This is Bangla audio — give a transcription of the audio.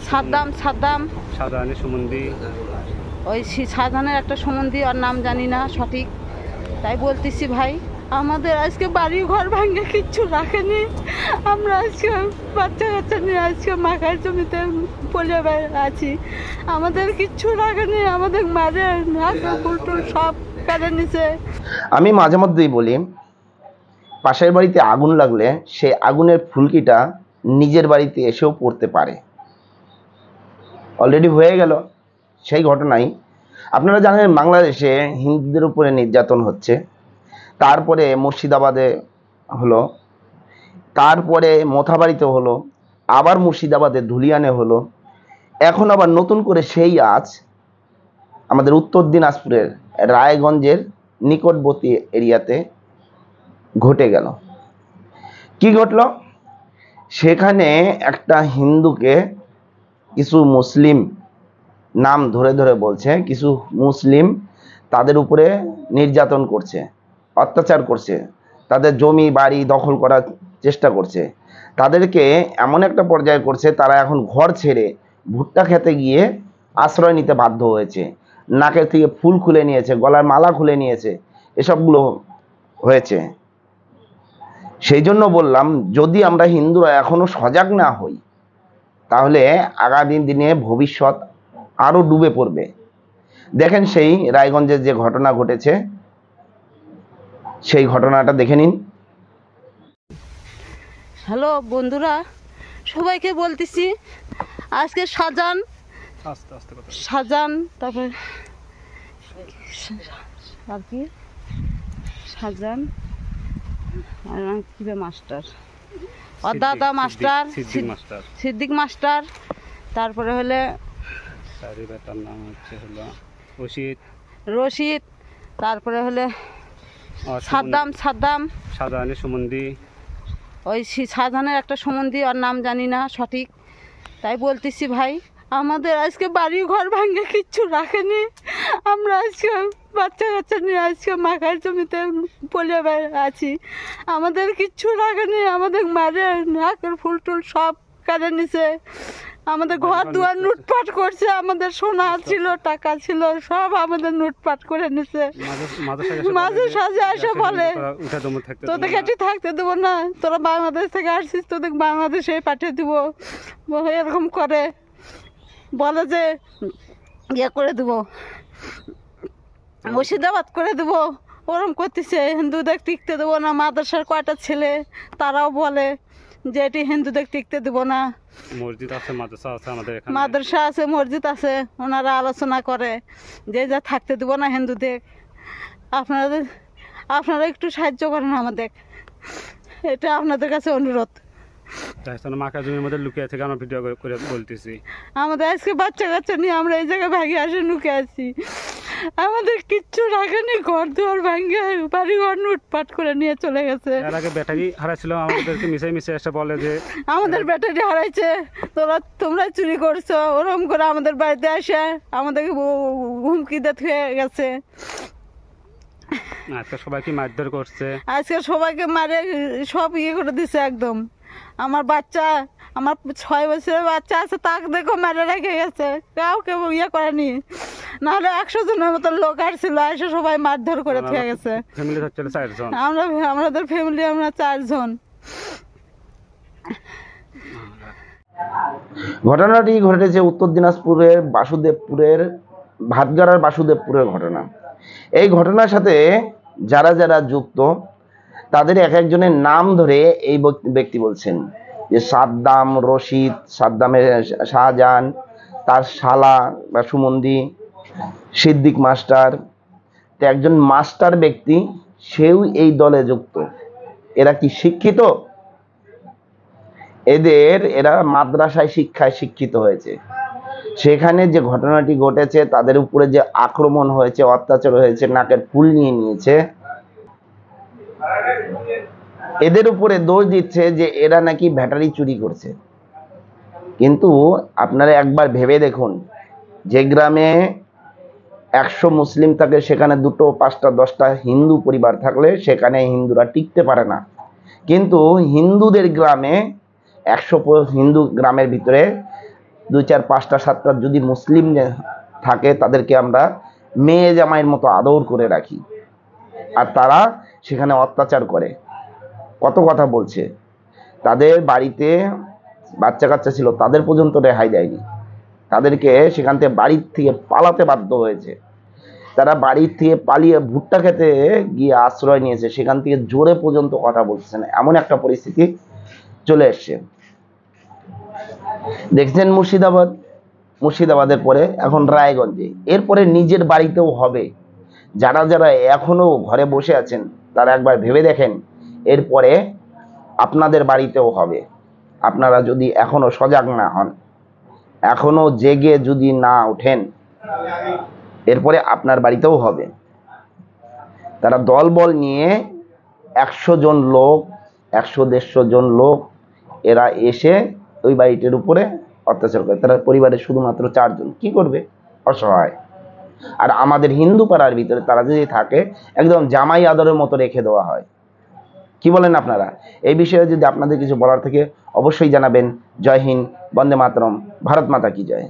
সাদ্দাম শাহজাহানের সম্বন্ধে ওই শাহজাহানের একটা সম্বন্ধে আর নাম জানি না সঠিক, তাই বলতেছি ভাই আমাদের আজকে বাড়ি ঘর ভাঙে কিচ্ছু রাখেনি। আমরা আজকে বাচ্চা কাচ্চা নিয়ে আজকে মাখার জমিতে পড়ে আছি, আমাদের কিচ্ছু রাখেনি, আমাদের মারে ফুলটুল সব কেড়ে নিছে। আমি মাঝে মধ্যেই বলি পাশের বাড়িতে আগুন লাগলে সেই আগুনের ফুলকিটা নিজের বাড়িতে এসেও পড়তে পারে। অলরেডি হয়ে গেল সেই ঘটনাই। আপনারা জানেন বাংলাদেশে হিন্দুদের উপরে নির্যাতন হচ্ছে, তারপরে মুর্শিদাবাদে হলো, তারপরে মোথাবাড়িতে হলো, আবার মুর্শিদাবাদে ধুলিয়ানে হলো, এখন আবার নতুন করে সেই আজ আমাদের উত্তর দিনাজপুরের রায়গঞ্জের নিকটবর্তী এরিয়াতে ঘটে গেল। কি ঘটল? সেখানে একটা হিন্দুকে কিছু মুসলিম, নাম ধরে ধরে বলছে, কিছু মুসলিম তাদের উপরে নির্যাতন করছে, অত্যাচার করছে, তাদের জমি বাড়ি দখল করার চেষ্টা করছে, তাদেরকে এমন একটা পর্যায়ে করছে তারা এখন ঘর ছেড়ে ভুট্টা খেতে গিয়ে আশ্রয় নিতে বাধ্য হয়েছে, নাকের থেকে ফুল খুলে নিয়েছে, গলার মালা খুলে নিয়েছে, এসবগুলো হয়েছে। সেই জন্য বললাম যদি আমরা হিন্দুরা এখনো সজাগ না হই তাহলে আগামী দিনে ভবিষ্যৎ আরো ডুবে পড়বে। দেখেন সেই রায়গঞ্জের যে ঘটনা ঘটেছে সেই ঘটনাটা দেখে নিন। হ্যালো বন্ধুরা, সবাইকে বলতেছি আজকে শাহজাহান, তারপরে আর কি শাহজাহান কিবে মাস্টার, অদাদা মাস্টার, সিদ্দিক মাস্টার, তারপরে হলে নাম হচ্ছে রশিদ, তারপরে হলে সাদ্দাম শাহজাহানের সম্বন্ধে ওই শাহজাহানের একটা সম্বন্ধে আর নাম জানি না সঠিক, তাই বলতেছি ভাই আমাদের আজকে বাড়ি ঘর ভাঙে কিচ্ছু রাখেনি। আমরা আজকে বাচ্চা কাচ্চা নিয়ে আজকে মাখার জমিতে পড়ে আছি, আমাদের কিচ্ছু রাখেনি, আমাদের মারে নাকের ফুলটুল সব কেড়ে নিছে, আমাদের ঘর দুয়ার লুটপাট করছে, আমাদের সোনা ছিল টাকা ছিল সব আমাদের লুটপাট করে নিছে। মাঝে সাঝে এসে বলে তোদের এটি থাকতে দেবো না, তোরা বাংলাদেশ থেকে আসছিস, তোদের বাংলাদেশে পাঠিয়ে দিব, এরকম করে বলে যে ইয়ে করে দেবো, মুর্শিদাবাদ করে দেবো, ওরম করতেছে। হিন্দুদের টিকতে দেবো না, মাদ্রাসার কয়টা ছেলে তারাও বলে যে এটি হিন্দুদের টিকতে দেবো না, মসজিদ আছে, মাদ্রাসা আছে, মসজিদ আছে, ওনারা আলোচনা করে যে যা থাকতে দেবো না হিন্দুদের। আপনারা একটু সাহায্য করেন আমাদের, এটা আপনাদের কাছে অনুরোধ। মাখা জমির মধ্যে লুকিয়ে থেকে আমরা ভিডিও করে বলতেছি আমাদের আজকে বাচ্চা কাচ্চা নিয়ে আমরা এই জায়গায় ভাগে আসে লুকে আছি, আমাদের কিচ্ছু রাখেনি, ঘর দুয়ার ভাঙে বাড়ি ঘর লুটপাট করে নিয়ে চলে গেছে। এর আগে ব্যাটারি হারাইছিল, আমাদেরকে মিশে এসে বলে যে আমাদের ব্যাটারি হারাইছে, তোমরা চুরি করছো, ওরকম করে আমাদের বাড়িতে আসে আমাদেরকে হুমকি দিয়ে গেছে। আজকে সবাইকে মারধর করছে, আজকে সবাইকে মারে সব ইয়ে করে দিছে একদম। আমার 6 বছরের বাচ্চা আছে, তাকে দেখো মেরে রেখে গেছে, কাউকে ইয়ে করেনি, নাহলে 100 জনের মতো লোক আসছিল, এসে সবাই মারধর করে থেকে গেছে। আমাদের ফ্যামিলি আমরা 4 জন। ঘটনাটি ঘটেছে উত্তর দিনাজপুরের বাসুদেবপুরের ভাতগাড়ার বাসুদেবপুরের ঘটনা। এই ঘটনার সাথে যারা যারা যুক্ত তাদের এক একজনের নাম ধরে এই ব্যক্তি বলছেন যে সাদ্দাম, রশিদ, সাদ্দামের শাহজাহান, তার শালা বা সুমন্দি, সিদ্দিক মাস্টার, তো একজন মাস্টার ব্যক্তি সেও এই দলে যুক্ত। এরা কি শিক্ষিত? এরা মাদ্রাসায় শিক্ষায় শিক্ষিত হয়েছে। সেখানে যে ঘটনাটি ঘটেছে, তাদের উপরে যে আক্রমণ হয়েছে, অত্যাচার হয়েছে, নাকের ফুল নিয়ে নিয়েছে, এদের উপরে দোষ দিচ্ছে যে এরা নাকি ব্যাটারি চুরি করছে। কিন্তু আপনারা একবার ভেবে দেখুন, যে গ্রামে 100 মুসলিম থাকে সেখানে 2, 5, 10টা হিন্দু পরিবার থাকলে সেখানে হিন্দুরা টিকতে পারে না। কিন্তু হিন্দুদের গ্রামে 100 হিন্দু গ্রামের ভিতরে 2 4 5টা 7টা যদি মুসলিম থাকে তাদেরকে আমরা মেয়ে জামাইয়ের মতো আদর করে রাখি, আর তারা সেখানে অত্যাচার করে। কত কথা বলছে, তাদের বাড়িতে বাচ্চা কাচ্চা ছিল তাদের পর্যন্ত রেহাই দেয়নি, তাদেরকে সেখান থেকে বাড়ির থেকে পালাতে বাধ্য হয়েছে। তারা বাড়ির থেকে পালিয়ে ভুট্টা খেতে গিয়ে আশ্রয় নিয়েছে, সেখান থেকে জোরে পর্যন্ত কথা বলছে না, এমন একটা পরিস্থিতি চলে এসছে। দেখছেন মুর্শিদাবাদের পরে এখন রায়গঞ্জে, এরপরে নিজের বাড়িতেও হবে। যারা যারা এখনো ঘরে বসে আছেন তারা একবার ভেবে দেখেন, এরপরে আপনাদের বাড়িতেও হবে। আপনারা যদি এখনো সজাগ না হন, এখনো জেগে যদি না ওঠেন, এরপরে আপনার বাড়িতেও হবে। তারা দলবল নিয়ে 100 জন লোক, 100-150 জন লোক এরা এসে ওই বাড়িটির উপরে অত্যাচার করে। তারা পরিবারের শুধুমাত্র 4 জন, কি করবে? অসহায়। আর আমাদের হিন্দু পাড়ার ভিতরে তারা যদি থাকে, একদম জামাই আদরের মতো রেখে দেওয়া হয়। কি বলেন আপনারা? এই বিষয়ে যদি আপনাদের কিছু বলার থাকে অবশ্যই জানাবেন। জয় হিন্দ, বন্দে মাতরম, ভারত মাতা কি জয়।